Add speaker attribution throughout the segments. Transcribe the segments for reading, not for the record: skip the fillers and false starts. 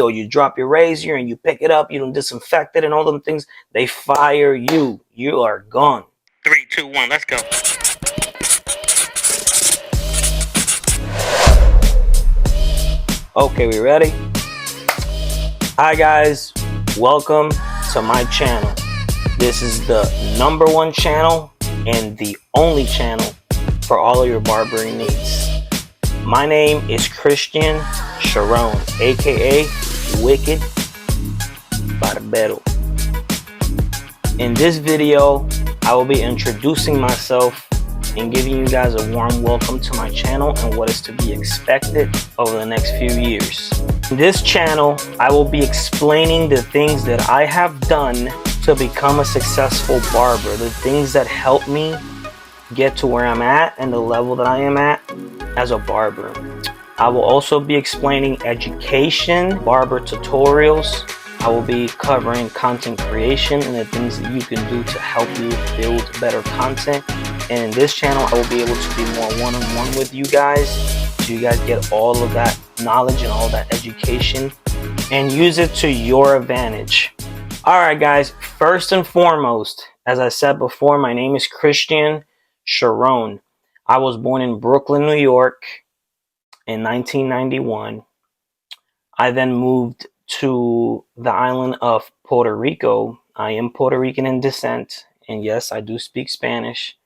Speaker 1: or you drop your razor and you pick it up, you don't disinfect it and all them things, they fire you. You are gone. 3, 2, 1, let's go. Okay, we ready? Hi guys, welcome to my channel. This is the #1 channel and the only channel for all of your barbering needs. My name is Christian Sharon, aka Wicked Barbero. In this video, I will be introducing myself and giving you guys a warm welcome to my channel and what is to be expected over the next few years. In this channel, I will be explaining the things that I have done to become a successful barber, the things that help me get to where I'm at and the level that I am at as a barber. I will also be explaining education, barber tutorials. I will be covering content creation and the things that you can do to help you build better content. And in this channel, I will be able to be more one-on-one with you guys, so you guys get all of that knowledge and all that education and use it to your advantage. All right, guys, first and foremost, as I said before, my name is Christian Sharon. I was born in Brooklyn, New York in 1991. I then moved to the island of Puerto Rico. I am Puerto Rican in descent, and yes, I do speak Spanish.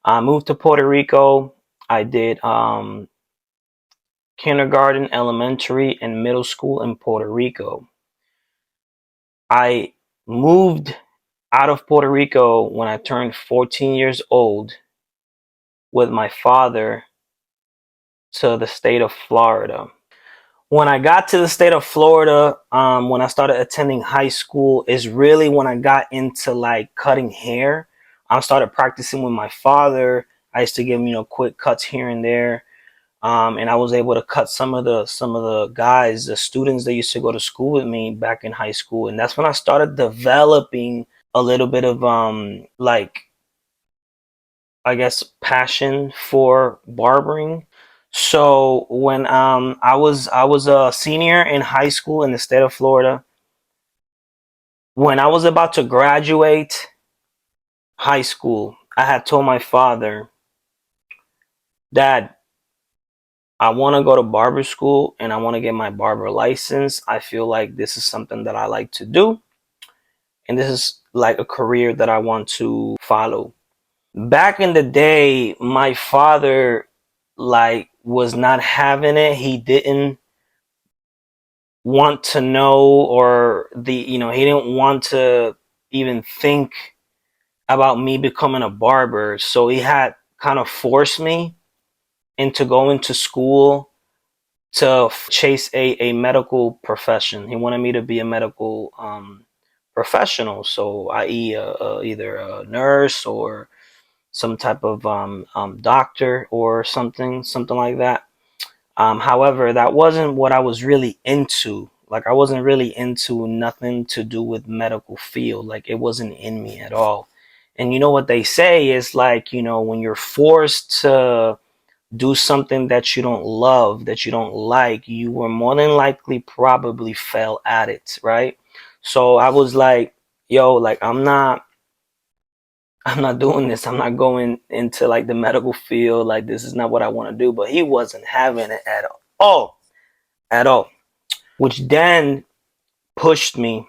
Speaker 1: I moved to Puerto Rico. I did kindergarten, elementary, and middle school in Puerto Rico. I moved out of Puerto Rico when I turned 14 years old with my father to the state of Florida. When I got to the state of Florida, when I started attending high school, is really when I got into like cutting hair. I started practicing with my father. I used to give him, quick cuts here and there. And I was able to cut some of the guys, the students that used to go to school with me back in high school. And that's when I started developing a little bit of like, I guess, passion for barbering. So when I was a senior in high school in the state of Florida, when I was about to graduate high school, I had told my father, Dad, I want to go to barber school and I want to get my barber license. I feel like this is something that I like to do, and this is like a career that I want to follow. Back in the day, my father like was not having it. He didn't want to know, or he didn't want to even think about me becoming a barber. So he had kind of forced me into going to school to chase a medical profession. He wanted me to be a medical professional, so i.e. either a nurse or some type of doctor or something like that. However, that wasn't what I was really into. Like, I wasn't really into nothing to do with medical field. Like, it wasn't in me at all. And you know what they say is like, when you're forced to do something that you don't love, that you don't like, you will more than likely probably fail at it, right? So I was like, yo, like I'm not doing this. I'm not going into like the medical field. Like, this is not what I want to do. But he wasn't having it at all, at all, which then pushed me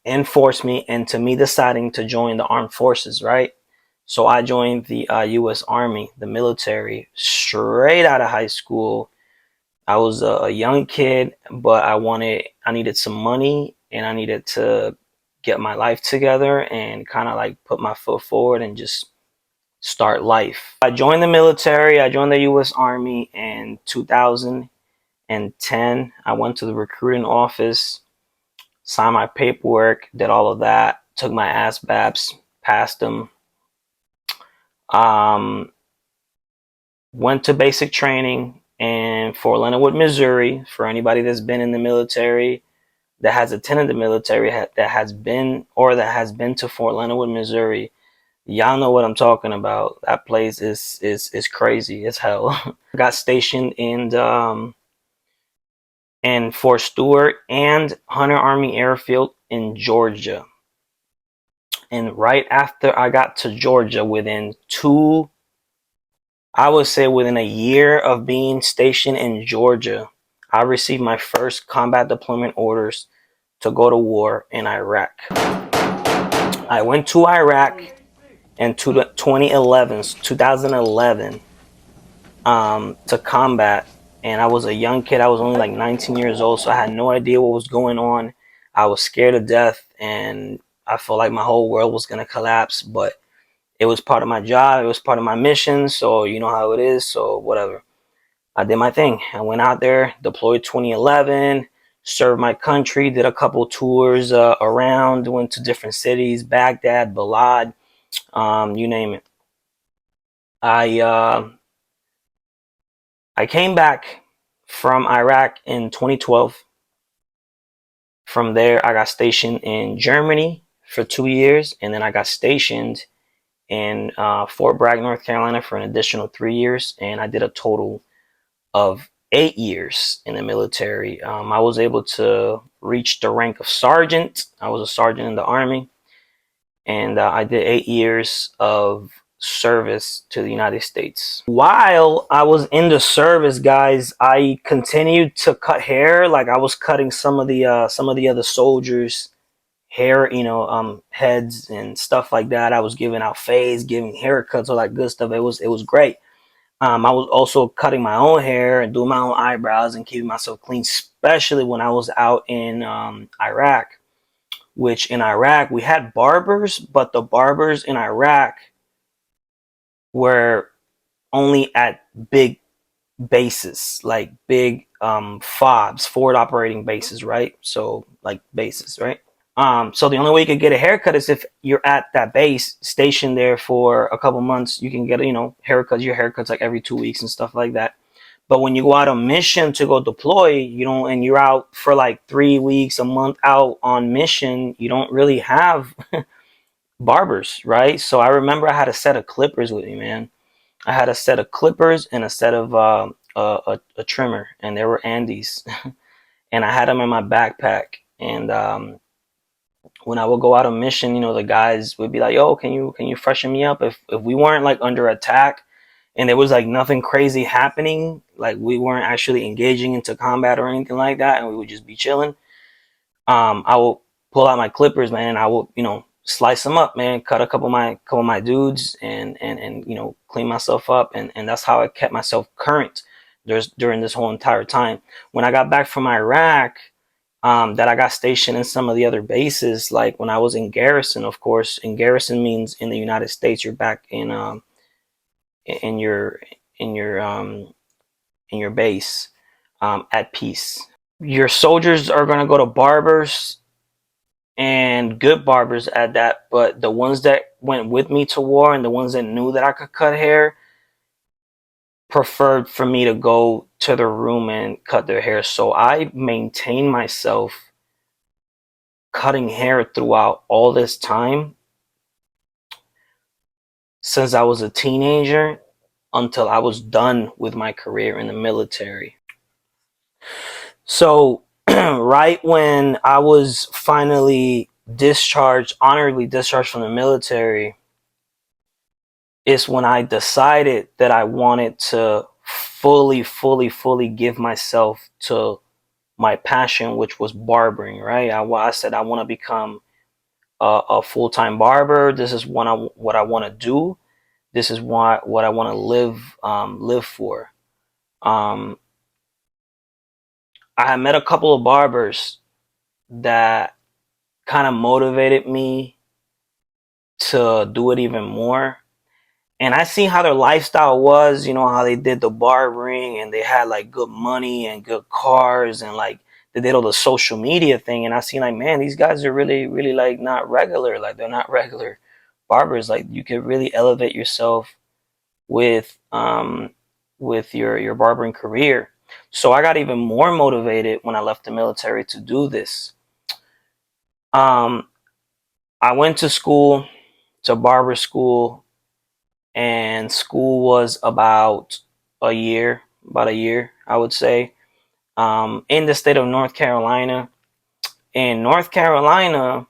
Speaker 1: and forced me into me deciding to join the armed forces, right? So I joined the U.S. Army, the military, straight out of high school. I was a young kid, but I needed some money, and I needed to get my life together and kind of like put my foot forward and just start life. I joined the military. I joined the U.S. Army in 2010. I went to the recruiting office, signed my paperwork, did all of that, took my ASVABs, passed them. Went to basic training in Fort Leonard Wood, Missouri. For anybody that's been in the military, that has attended the military, that has been to Fort Leonard Wood, Missouri, y'all know what I'm talking about. That place is crazy as hell. Got stationed in and Fort Stewart and Hunter Army Airfield in Georgia. And right after I got to Georgia, I would say within a year of being stationed in Georgia, I received my first combat deployment orders to go to war in Iraq. I went to Iraq in 2011, to combat, and I was a young kid. I was only like 19 years old, so I had no idea what was going on. I was scared to death, and I felt like my whole world was gonna collapse. But it was part of my job. It was part of my mission. So you know how it is. So whatever. I did my thing. I went out there, deployed 2011, served my country, did a couple tours around, went to different cities, Baghdad, Balad, you name it. I uh, I came back from Iraq in 2012. From there, I got stationed in Germany for 2 years, and then I got stationed in Fort Bragg, North Carolina for an additional 3 years, and I did a total of 8 years in the military. I was able to reach the rank of sergeant. I was a sergeant in the Army, and I did 8 years of service to the United States. While I was in the service, guys, I continued to cut hair. Like I was cutting some of the other soldiers' hair, heads and stuff like that. I was giving out fades, giving haircuts, all that good stuff. It was great. I was also cutting my own hair and doing my own eyebrows and keeping myself clean, especially when I was out in Iraq. Which in Iraq we had barbers, but the barbers in Iraq were only at big bases, like big FOBs, forward operating bases, right? So like bases, right? So the only way you could get a haircut is if you're at that base, stationed there for a couple months. You can get, haircuts. Your haircuts like every 2 weeks and stuff like that. But when you go out on mission to go deploy, and you're out for like 3 weeks, a month out on mission, you don't really have barbers, right? So I remember I had a set of clippers with me, man. I had a set of clippers and a set of a trimmer, and they were Andes, and I had them in my backpack. And when I would go out on mission, the guys would be like, "Yo, can you freshen me up?" If we weren't like under attack and there was like nothing crazy happening, like we weren't actually engaging into combat or anything like that, and we would just be chilling, I will pull out my clippers, man. And I will, slice them up, man. Cut a couple of my dudes, and clean myself up, and that's how I kept myself current. During this whole entire time. When I got back from Iraq, that I got stationed in some of the other bases, like when I was in garrison. Of course, in garrison means in the United States, you're back in your in your in your base, at peace. Your soldiers are gonna go to barbers, and good barbers at that, but the ones that went with me to war and the ones that knew that I could cut hair preferred for me to go to the room and cut their hair. So I maintained myself cutting hair throughout all this time since I was a teenager until I was done with my career in the military. So right when I was finally honorably discharged from the military, is when I decided that I wanted to fully, fully, fully give myself to my passion, which was barbering, right? I said I want to become a full-time barber. This is what I want to do. This is what I want to live for. Um, I had met a couple of barbers that kind of motivated me to do it even more. And I seen how their lifestyle was, how they did the barbering, and they had like good money and good cars, and like they did all the social media thing. And I seen like, man, these guys are really, really like not regular. Like they're not regular barbers. Like you could really elevate yourself with your barbering career. So I got even more motivated when I left the military to do this. Um, I went to school, to barber school, and school was about a year, I would say. in the state of North Carolina. In North Carolina,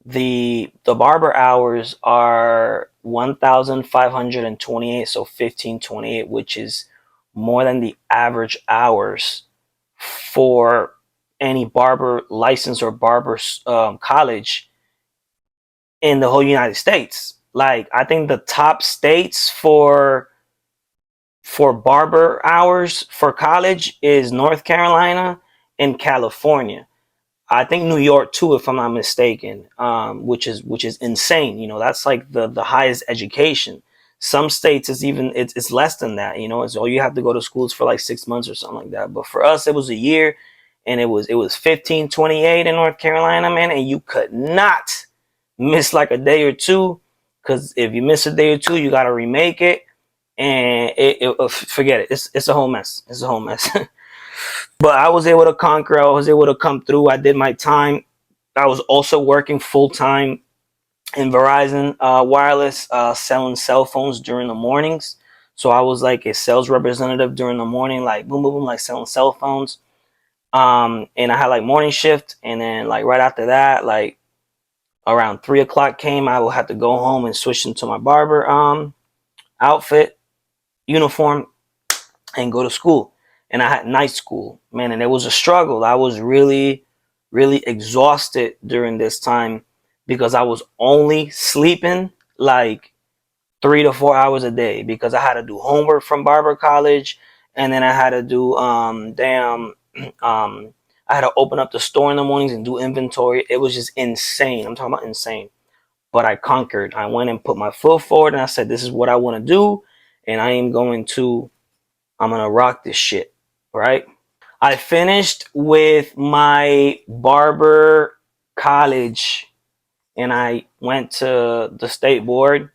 Speaker 1: the barber hours are 1,528, so 1528, which is more than the average hours for any barber license or barber college in the whole United States. Like, I think the top states for barber hours for college is North Carolina and California. I think New York too, if I'm not mistaken, which is insane. You know, that's like the highest education. Some states is even it's less than that. You know, it's all you have to go to schools for like 6 months or something like that. But for us, it was a year, and it was 1528 in North Carolina, man, and you could not miss like a day or two, because if you miss a day or two, you got to remake it, and forget it. It's a whole mess. It's a whole mess. But I was able to conquer. I was able to come through. I did my time. I was also working full time in Verizon Wireless, selling cell phones during the mornings. So I was like a sales representative during the morning, like boom, boom, boom, like selling cell phones. And I had like morning shift, and then like right after that, like around 3 o'clock came, I would have to go home and switch into my barber outfit uniform and go to school. And I had night school, man, and it was a struggle. I was really, really exhausted during this time because I was only sleeping like 3 to 4 hours a day, because I had to do homework from barber college, and then I had to do I had to open up the store in the mornings and do inventory. It was just insane. I'm talking about insane. But I conquered. I went and put my foot forward, and I said, this is what I want to do, and I'm gonna rock this shit, right? I finished with my barber college, and I went to the state board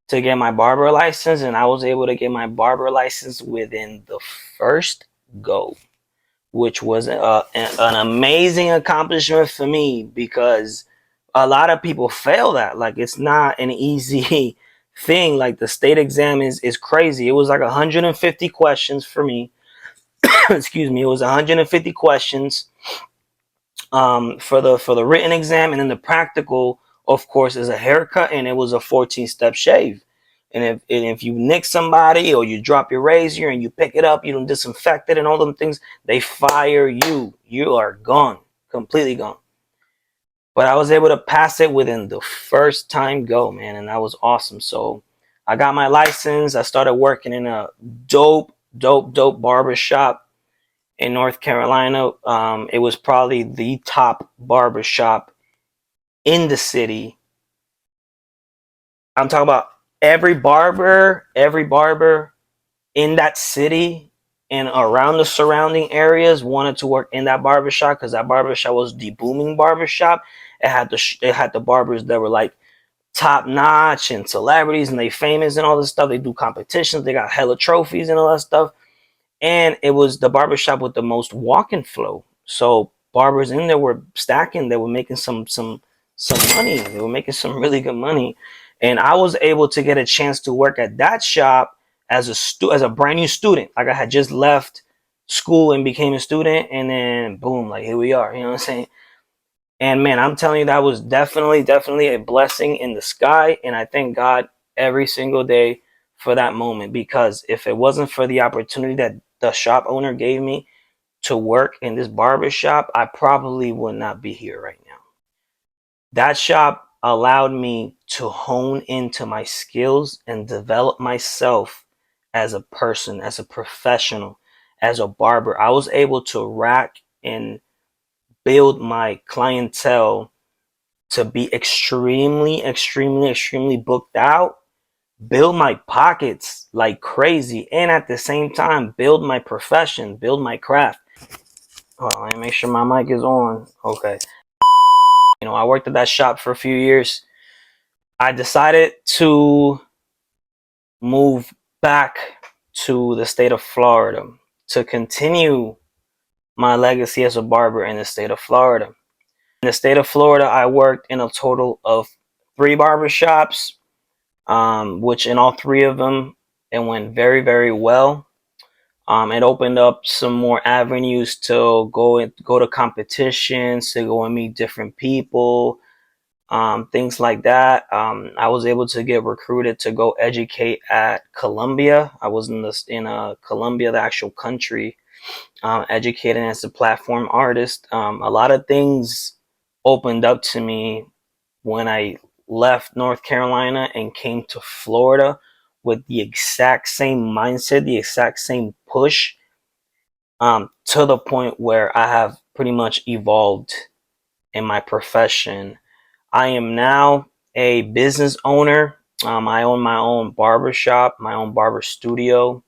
Speaker 1: to get my barber license, and I was able to get my barber license within the first go, which was an amazing accomplishment for me, because a lot of people fail that. Like, it's not an easy thing. Like, the state exam is crazy. It was like 150 questions for me. Excuse me. It was 150 questions for the written exam, and then the practical, of course, is a haircut, and it was a 14-step shave. And if you nick somebody, or you drop your razor and you pick it up, you don't disinfect it and all them things, they fire you. You are gone, completely gone. But I was able to pass it within the first time go, man, and that was awesome. So I got my license. I started working in a dope barber shop in North Carolina. It was probably the top barber shop in the city. I'm talking about every barber in that city and around the surrounding areas wanted to work in that barbershop, because that barbershop was the booming barbershop. It had the barbers that were like top notch and celebrities, and they famous and all this stuff. They do competitions. They got hella trophies and all that stuff. And it was the barbershop with the most walk-in flow. So barbers in there were stacking. They were making some money. They were making some really good money, and I was able to get a chance to work at that shop as a brand new student. Like, I had just left school and became a student, and then boom, like, here we are. You know what I'm saying? And man, I'm telling you, that was definitely a blessing in the sky, and I thank God every single day for that moment, because if it wasn't for the opportunity that the shop owner gave me to work in this barber shop, I probably would not be here right now. That shop allowed me to hone into my skills and develop myself as a person, as a professional, as a barber. I was able to rack and build my clientele to be extremely booked out, build my pockets like crazy, and at the same time, build my profession, build my craft. Hold on, let me make sure my mic is on. Okay. I worked at that shop for a few years. I decided to move back to the state of Florida to continue my legacy as a barber in the state of Florida. In the state of Florida, I worked in a total of 3 barbershops, which in all 3 of them, it went very, very well. It opened up some more avenues to go to competitions, to go and meet different people, things like that. I was able to get recruited to go educate at Columbia. I was in Columbia, the actual country, educating as a platform artist. A lot of things opened up to me when I left North Carolina and came to Florida with the exact same mindset, the exact same push, to the point where I have pretty much evolved in my profession. I am now a business owner. I own my own barber shop, my own barber studio,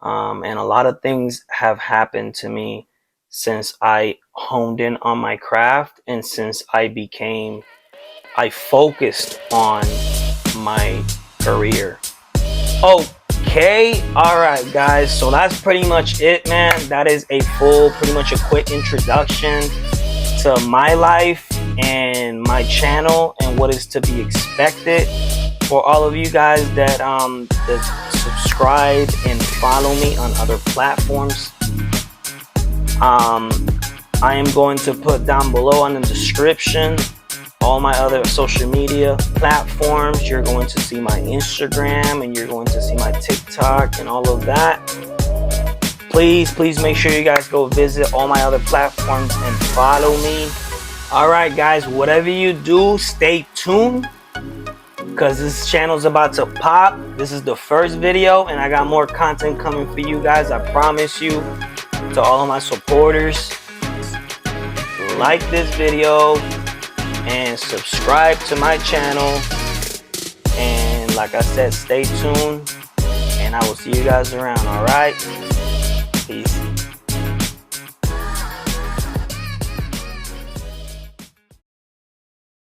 Speaker 1: and a lot of things have happened to me since I honed in on my craft and since I focused on my career. Okay, all right, guys. So that's pretty much it, man. That is pretty much a quick introduction to my life and my channel and what is to be expected. For all of you guys that subscribe and follow me on other platforms, I am going to put down below in the description all my other social media platforms. You're going to see my Instagram and you're going to see my TikTok and all of that. Please make sure you guys go visit all my other platforms and follow me. All right, guys, whatever you do, stay tuned because this channel's about to pop. This is the first video and I got more content coming for you guys. I promise you. To all of my supporters, like this video and subscribe to my channel, and like I said, stay tuned and I will see you guys around. All right, peace.